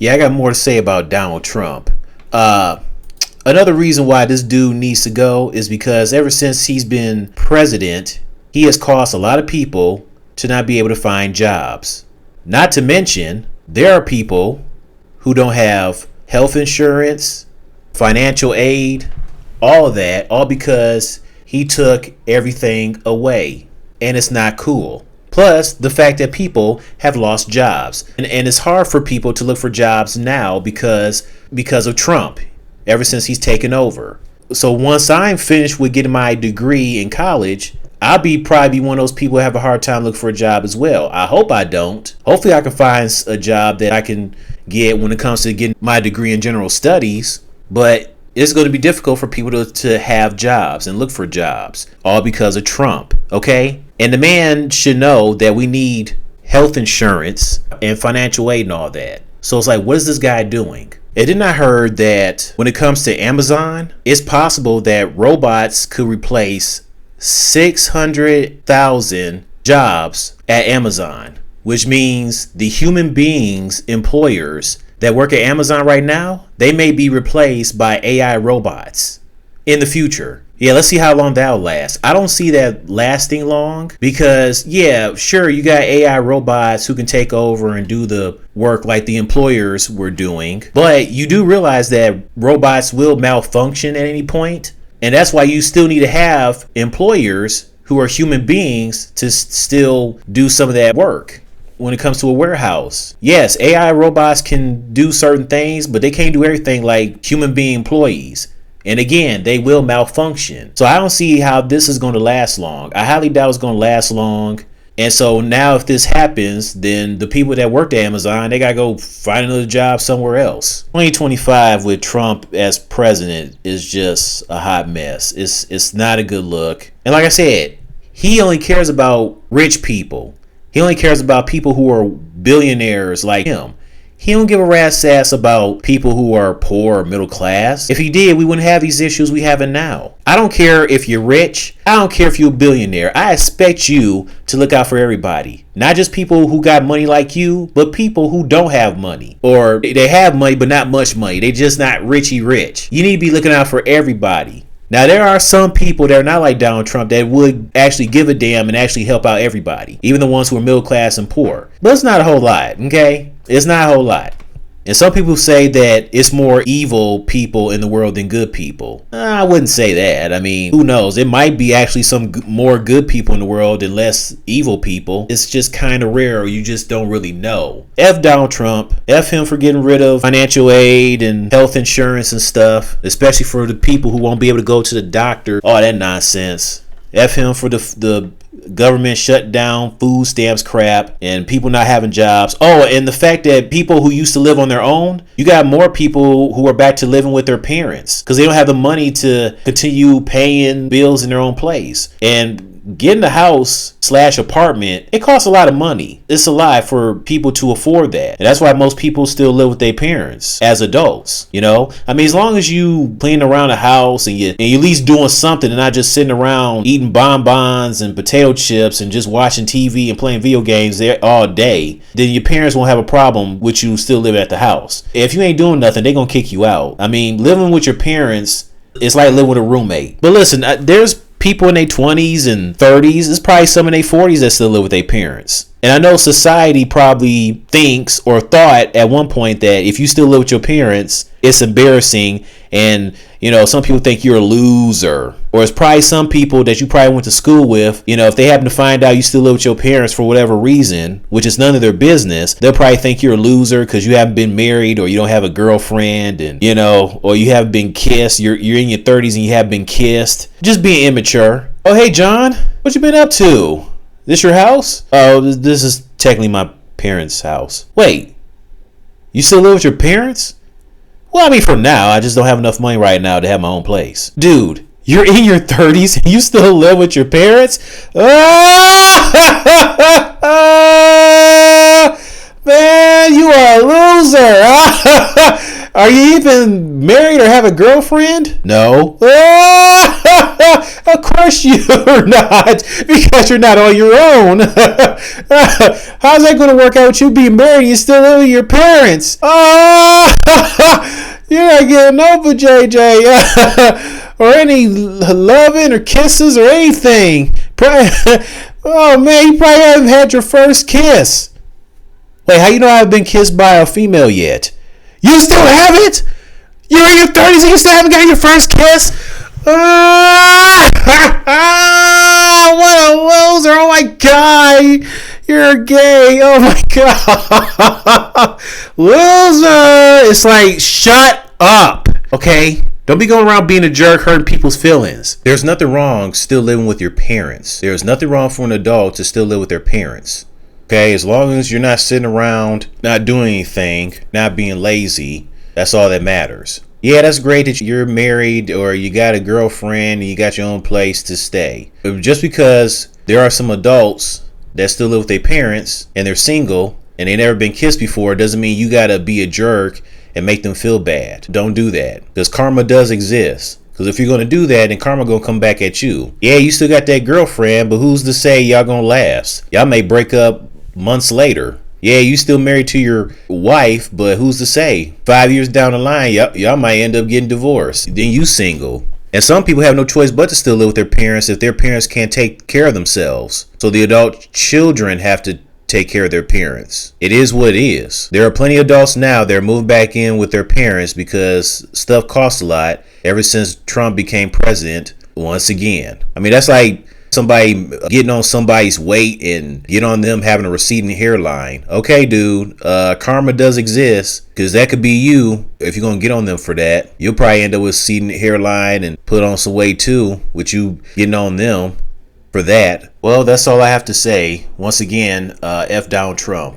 Yeah, I got more to say about Donald Trump. Uh, Another reason why this dude needs to go is because ever since he's been president, he has caused a lot of people to not be able to find jobs. Not to mention, there are people who don't have health insurance, financial aid, all of that, all because he took everything away. And it's not cool. Plus, the fact that people have lost jobs. And it's hard for people to look for jobs now because of Trump, ever since he's taken over. So once I'm finished with getting my degree in college, I'll probably be one of those people who have a hard time looking for a job as well. I hope I don't. Hopefully I can find a job that I can get when it comes to getting my degree in general studies. But it's going to be difficult for people to have jobs and look for jobs, all because of Trump, okay? And the man should know that we need health insurance and financial aid and all that. So it's like, what is this guy doing? And then I heard that when it comes to Amazon, it's possible that robots could replace 600,000 jobs at Amazon, which means the human beings, employers that work at Amazon right now, they may be replaced by AI robots in the future. Yeah, let's see how long that'll last. I don't see that lasting long because, yeah, sure, you got AI robots who can take over and do the work like the employers were doing. But you do realize that robots will malfunction at any point. And that's why you still need to have employers who are human beings to still do some of that work. When it comes to a warehouse, yes, AI robots can do certain things, but they can't do everything like human being employees. And again, they will malfunction. So I don't see how this is going to last long. I highly doubt it's going to last long. And so now if this happens, then the people that worked at Amazon, they got to go find another job somewhere else. 2025 with Trump as president is just a hot mess. It's not a good look. And like I said, he only cares about rich people. He only cares about people who are billionaires like him. He don't give a rat's ass about people who are poor or middle class. If he did, we wouldn't have these issues we have now. I don't care if you're rich. I don't care if you're a billionaire. I expect you to look out for everybody. Not just people who got money like you, but people who don't have money. Or they have money, but not much money. They just not richy rich. You need to be looking out for everybody. Now, there are some people that are not like Donald Trump that would actually give a damn and actually help out everybody, even the ones who are middle class and poor. But it's not a whole lot, okay? It's not a whole lot. And some people say that it's more evil people in the world than good people. I wouldn't say that. I mean, who knows? It might be actually some more good people in the world and less evil people. It's just kind of rare, or you just don't really know. F Donald Trump. F him for getting rid of financial aid and health insurance and stuff, especially for the people who won't be able to go to the doctor. All that nonsense. F him for the government shut down food stamps crap and people not having jobs. Oh, and the fact that people who used to live on their own, you got more people who are back to living with their parents because they don't have the money to continue paying bills in their own place. And getting a house / apartment, it costs a lot of money. It's a lot for people to afford that. And that's why most people still live with their parents as adults, you know? I mean, as long as you clean around the house and you at least doing something and not just sitting around eating bonbons and potato chips and just watching TV and playing video games there all day, then your parents won't have a problem with you still living at the house. If you ain't doing nothing, they're going to kick you out. I mean, living with your parents, it's like living with a roommate. But listen, there's people in their 20s and 30s. There's probably some in their 40s that still live with their parents. And I know society probably thinks or thought at one point that if you still live with your parents, it's embarrassing. And, you know, some people think you're a loser. Or it's probably some people that you probably went to school with, you know, if they happen to find out you still live with your parents for whatever reason, which is none of their business, they'll probably think you're a loser because you haven't been married or you don't have a girlfriend and, you know, or you haven't been kissed. You're in your 30s and you haven't been kissed. Just being immature. Oh, hey, John, what you been up to? This your house? Oh, this is technically my parents' house. Wait, you still live with your parents? Well, I mean, for now, I just don't have enough money right now to have my own place. Dude, you're in your 30s and you still live with your parents? Ah! Man, you are a loser. Are you even married or have a girlfriend? No. Of course you're not, because you're not on your own. How's that going to work out with you being married and you still live with your parents? Oh, you're not getting over, JJ. Or any loving or kisses or anything. Oh man, you probably haven't had your first kiss. Wait, how you know I haven't been kissed by a female yet? You still haven't? You're in your 30s and you still haven't got your first kiss? What a loser. Oh my god. You're gay. Oh my god. Loser. It's like, shut up. Okay? Don't be going around being a jerk, hurting people's feelings. There's nothing wrong still living with your parents. There's nothing wrong for an adult to still live with their parents. Okay, as long as you're not sitting around, not doing anything, not being lazy, that's all that matters. Yeah, that's great that you're married or you got a girlfriend and you got your own place to stay. But just because there are some adults that still live with their parents and they're single and they never been kissed before doesn't mean you gotta be a jerk and make them feel bad. Don't do that, because karma does exist. Because if you're going to do that, then karma going to come back at you. Yeah, you still got that girlfriend, but who's to say y'all going to last? Y'all may break up months later. Yeah, you still married to your wife, but who's to say? 5 years down the line, y'all might end up getting divorced. Then you single. And some people have no choice but to still live with their parents if their parents can't take care of themselves. So the adult children have to take care of their parents. It is what it is. There are plenty of adults now that are moving back in with their parents because stuff costs a lot ever since Trump became president once again. I mean, that's like somebody getting on somebody's weight and get on them having a receding hairline. Okay, dude, karma does exist, because that could be you. If you're going to get on them for that, you'll probably end up with receding hairline and put on some weight too, with you getting on them for that. Well, that's all I have to say. Once again, F down Trump.